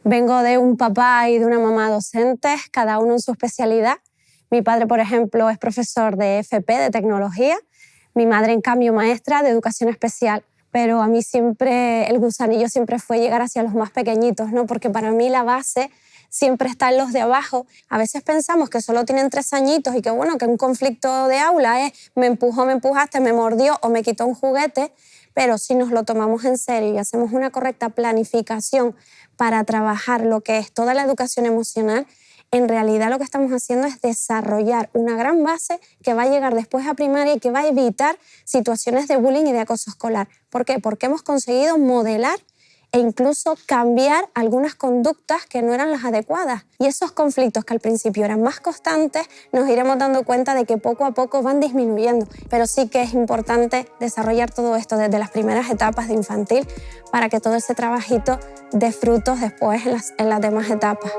Vengo de un papá y de una mamá docentes, cada uno en su especialidad. Mi padre, por ejemplo, es profesor de FP, de tecnología. Mi madre, en cambio, maestra de educación especial. Pero a mí siempre, el gusanillo siempre fue llegar hacia los más pequeñitos, ¿no? Porque para mí la base siempre está en los de abajo. A veces pensamos que solo tienen 3 añitos y que, bueno, que un conflicto de aula es me empujó, me empujaste, me mordió o me quitó un juguete. Pero si nos lo tomamos en serio y hacemos una correcta planificación para trabajar lo que es toda la educación emocional, en realidad lo que estamos haciendo es desarrollar una gran base que va a llegar después a primaria y que va a evitar situaciones de bullying y de acoso escolar. ¿Por qué? Porque hemos conseguido modelar e incluso cambiar algunas conductas que no eran las adecuadas. Y esos conflictos que al principio eran más constantes, nos iremos dando cuenta de que poco a poco van disminuyendo. Pero sí que es importante desarrollar todo esto desde las primeras etapas de infantil para que todo ese trabajito dé frutos después en las demás etapas.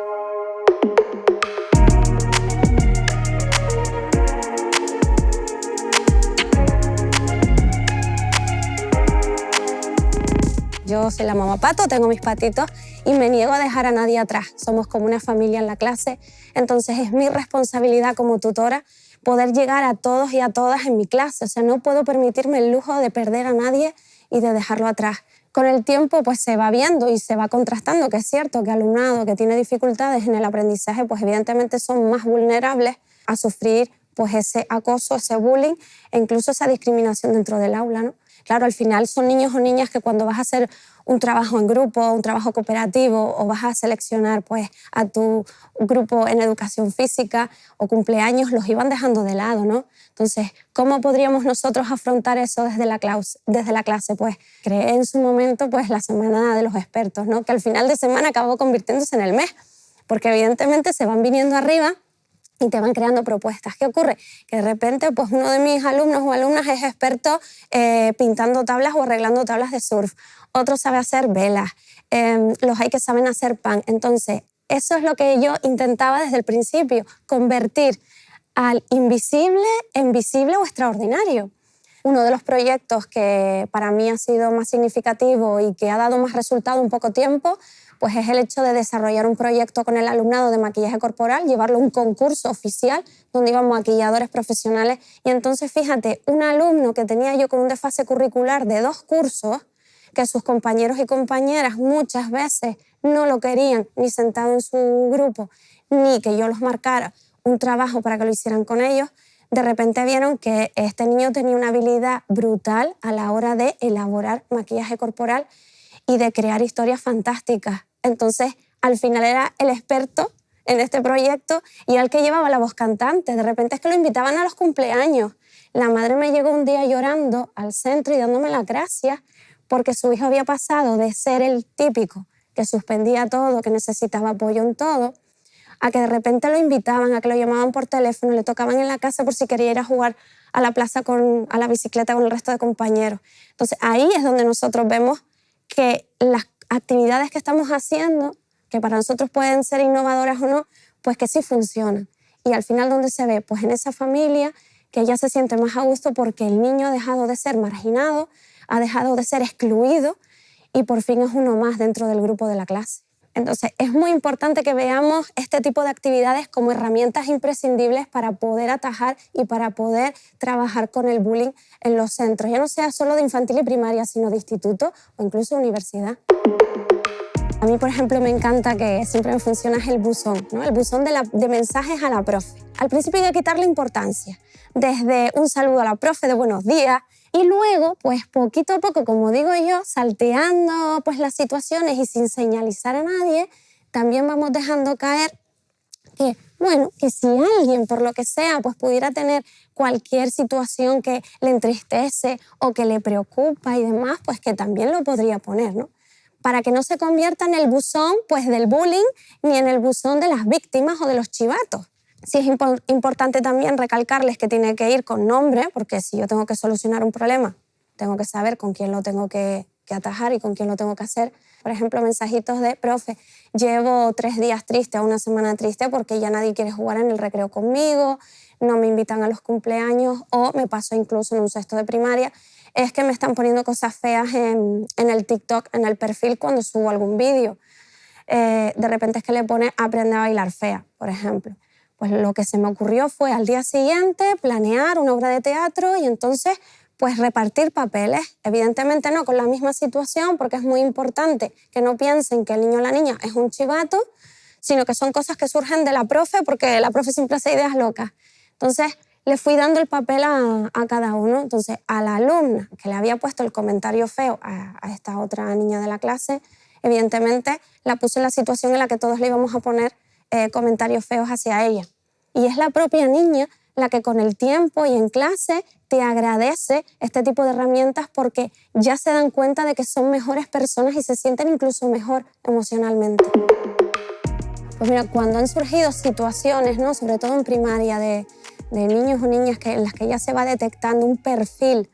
Yo soy la mamá pato, tengo mis patitos y me niego a dejar a nadie atrás. Somos como una familia en la clase, entonces es mi responsabilidad como tutora poder llegar a todos y a todas en mi clase. O sea, no puedo permitirme el lujo de perder a nadie y de dejarlo atrás. Con el tiempo pues se va viendo y se va contrastando que es cierto que alumnado que tiene dificultades en el aprendizaje pues evidentemente son más vulnerables a sufrir pues ese acoso, ese bullying e incluso esa discriminación dentro del aula, ¿no? Claro, al final son niños o niñas que cuando vas a hacer un trabajo en grupo, un trabajo cooperativo o vas a seleccionar pues, a tu grupo en educación física o cumpleaños, los iban dejando de lado, ¿no? Entonces, ¿cómo podríamos nosotros afrontar eso desde la clase? Pues creé en su momento pues, la Semana de los Expertos, ¿no? Que al final de semana acabó convirtiéndose en el mes, porque evidentemente se van viniendo arriba y te van creando propuestas. ¿Qué ocurre? Que de repente pues uno de mis alumnos o alumnas es experto pintando tablas o arreglando tablas de surf. Otro sabe hacer velas. Los hay que saben hacer pan. Entonces, eso es lo que yo intentaba desde el principio, convertir al invisible en visible o extraordinario. Uno de los proyectos que para mí ha sido más significativo y que ha dado más resultado en poco tiempo pues es el hecho de desarrollar un proyecto con el alumnado de maquillaje corporal, llevarlo a un concurso oficial donde iban maquilladores profesionales. Y entonces, fíjate, un alumno que tenía yo con un desfase curricular de 2 cursos, que sus compañeros y compañeras muchas veces no lo querían ni sentado en su grupo, ni que yo los marcara un trabajo para que lo hicieran con ellos, de repente vieron que este niño tenía una habilidad brutal a la hora de elaborar maquillaje corporal y de crear historias fantásticas. Entonces, al final era el experto en este proyecto y era el que llevaba la voz cantante. De repente es que lo invitaban a los cumpleaños. La madre me llegó un día llorando al centro y dándome las gracias porque su hijo había pasado de ser el típico que suspendía todo, que necesitaba apoyo en todo, a que de repente lo invitaban, a que lo llamaban por teléfono, le tocaban en la casa por si quería ir a jugar a la plaza a la bicicleta con el resto de compañeros. Entonces, ahí es donde nosotros vemos que las actividades que estamos haciendo, que para nosotros pueden ser innovadoras o no, pues que sí funcionan. Y al final, ¿dónde se ve? Pues en esa familia que ella se siente más a gusto porque el niño ha dejado de ser marginado, ha dejado de ser excluido y por fin es uno más dentro del grupo de la clase. Entonces, es muy importante que veamos este tipo de actividades como herramientas imprescindibles para poder atajar y para poder trabajar con el bullying en los centros, ya no sea solo de infantil y primaria, sino de instituto o incluso universidad. A mí, por ejemplo, me encanta que siempre me funciona el buzón, ¿no? El buzón de mensajes a la profe. Al principio hay que quitarle importancia, desde un saludo a la profe de buenos días y luego, pues poquito a poco, como digo yo, salteando pues, las situaciones y sin señalizar a nadie, también vamos dejando caer que, bueno, que si alguien, por lo que sea, pues pudiera tener cualquier situación que le entristece o que le preocupa y demás, pues que también lo podría poner, ¿no? Para que no se convierta en el buzón pues, del bullying ni en el buzón de las víctimas o de los chivatos. Sí es importante también recalcarles que tiene que ir con nombre, porque si yo tengo que solucionar un problema, tengo que saber con quién lo tengo que atajar y con quién lo tengo que hacer. Por ejemplo, mensajitos de, profe, llevo 3 días triste o una semana triste porque ya nadie quiere jugar en el recreo conmigo, no me invitan a los cumpleaños o me pasó incluso en un sexto de primaria, es que me están poniendo cosas feas en el TikTok, en el perfil cuando subo algún vídeo. de repente es que le pone aprende a bailar fea, por ejemplo. Pues lo que se me ocurrió fue al día siguiente planear una obra de teatro y entonces pues repartir papeles. Evidentemente no con la misma situación, porque es muy importante que no piensen que el niño o la niña es un chivato, sino que son cosas que surgen de la profe, porque la profe siempre hace ideas locas. Entonces le fui dando el papel a cada uno. Entonces a la alumna que le había puesto el comentario feo a esta otra niña de la clase, evidentemente la puse en la situación en la que todos le íbamos a poner comentarios feos hacia ella. Y es la propia niña la que con el tiempo y en clase te agradece este tipo de herramientas porque ya se dan cuenta de que son mejores personas y se sienten incluso mejor emocionalmente. Pues mira, cuando han surgido situaciones, ¿no?, sobre todo en primaria, de niños o niñas en las que ya se va detectando un perfil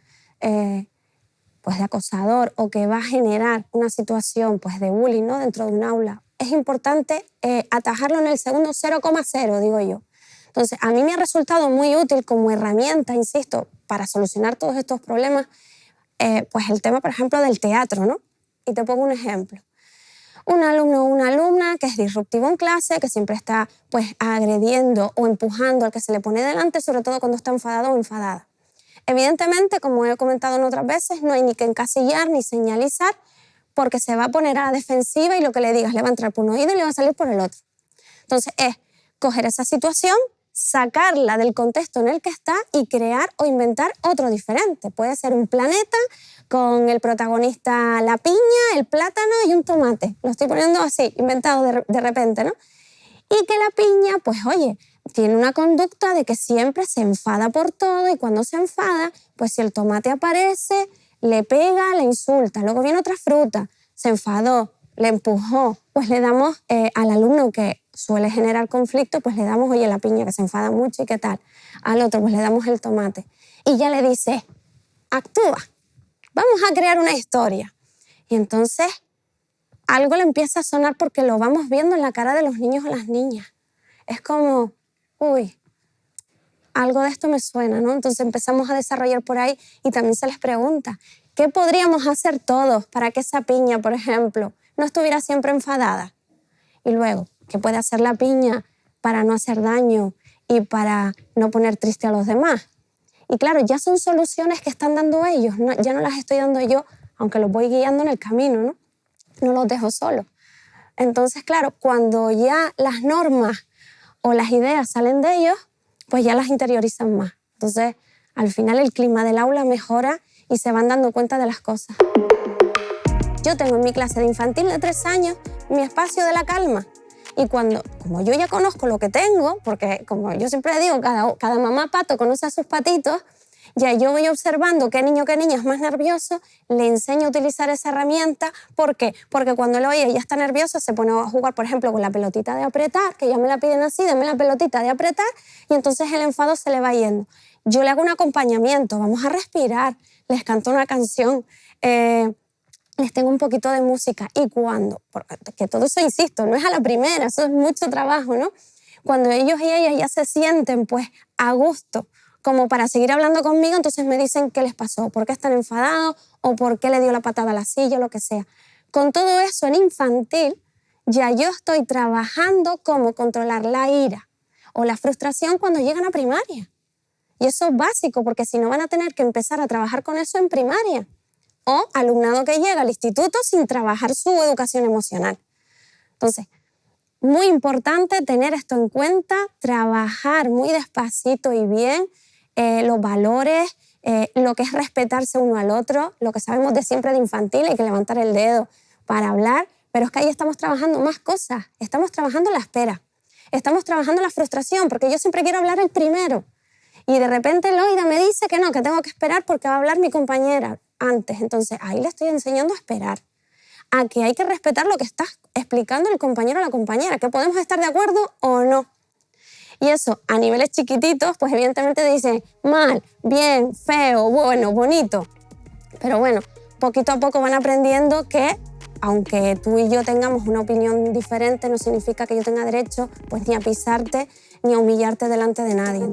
pues de acosador o que va a generar una situación pues de bullying, ¿no?, dentro de un aula, es importante atajarlo en el segundo 0,0, digo yo. Entonces, a mí me ha resultado muy útil como herramienta, insisto, para solucionar todos estos problemas, pues el tema, por ejemplo, del teatro, ¿no? Y te pongo un ejemplo. Un alumno o una alumna que es disruptivo en clase, que siempre está pues agrediendo o empujando al que se le pone delante, sobre todo cuando está enfadado o enfadada. Evidentemente, como he comentado en otras veces, no hay ni que encasillar ni señalizar, porque se va a poner a la defensiva y lo que le digas le va a entrar por un oído y le va a salir por el otro. Entonces es coger esa situación, sacarla del contexto en el que está y crear o inventar otro diferente. Puede ser un planeta con el protagonista la piña, el plátano y un tomate. Lo estoy poniendo así, inventado de repente, ¿no? Y que la piña, pues oye, tiene una conducta de que siempre se enfada por todo y cuando se enfada, pues si el tomate aparece, le pega, le insulta. Luego viene otra fruta, se enfadó, le empujó. Pues le damos al alumno que suele generar conflicto, pues le damos, oye, la piña que se enfada mucho y qué tal. Al otro, pues le damos el tomate. Y ya le dice, actúa, vamos a crear una historia. Y entonces algo le empieza a sonar porque lo vamos viendo en la cara de los niños o las niñas. Es como, uy, algo de esto me suena, ¿no? Entonces empezamos a desarrollar por ahí y también se les pregunta, ¿qué podríamos hacer todos para que esa piña, por ejemplo, no estuviera siempre enfadada? Y luego, ¿qué puede hacer la piña para no hacer daño y para no poner triste a los demás? Y claro, ya son soluciones que están dando ellos, ¿no? Ya no las estoy dando yo, aunque los voy guiando en el camino, ¿no? No los dejo solos. Entonces, claro, cuando ya las normas o las ideas salen de ellos, pues ya las interiorizan más. Entonces, al final el clima del aula mejora y se van dando cuenta de las cosas. Yo tengo en mi clase de infantil de 3 años mi espacio de la calma. Y como yo ya conozco lo que tengo, porque como yo siempre digo, cada mamá pato conoce a sus patitos, ya yo voy observando qué niño, qué niña es más nervioso, le enseño a utilizar esa herramienta. ¿Por qué? Porque cuando lo oye ya está nervioso, se pone a jugar, por ejemplo, con la pelotita de apretar, que ya me la piden así, dame la pelotita de apretar, y entonces el enfado se le va yendo. Yo le hago un acompañamiento, vamos a respirar, les canto una canción, les tengo un poquito de música. Y porque todo eso, insisto, no es a la primera, eso es mucho trabajo, ¿no? Cuando ellos y ellas ya se sienten pues a gusto, como para seguir hablando conmigo, entonces me dicen qué les pasó, por qué están enfadados o por qué le dio la patada a la silla o lo que sea. Con todo eso en infantil, ya yo estoy trabajando cómo controlar la ira o la frustración cuando llegan a primaria. Y eso es básico, porque si no van a tener que empezar a trabajar con eso en primaria. O alumnado que llega al instituto sin trabajar su educación emocional. Entonces, muy importante tener esto en cuenta, trabajar muy despacito y bien los valores, lo que es respetarse uno al otro, lo que sabemos de siempre de infantil, hay que levantar el dedo para hablar, pero es que ahí estamos trabajando más cosas, estamos trabajando la espera, estamos trabajando la frustración, porque yo siempre quiero hablar el primero y de repente Loida me dice que no, que tengo que esperar porque va a hablar mi compañera antes. Entonces ahí le estoy enseñando a esperar, a que hay que respetar lo que está explicando el compañero o la compañera, que podemos estar de acuerdo o no. Y eso, a niveles chiquititos, pues evidentemente dicen mal, bien, feo, bueno, bonito. Pero bueno, poquito a poco van aprendiendo que, aunque tú y yo tengamos una opinión diferente, no significa que yo tenga derecho pues ni a pisarte ni a humillarte delante de nadie.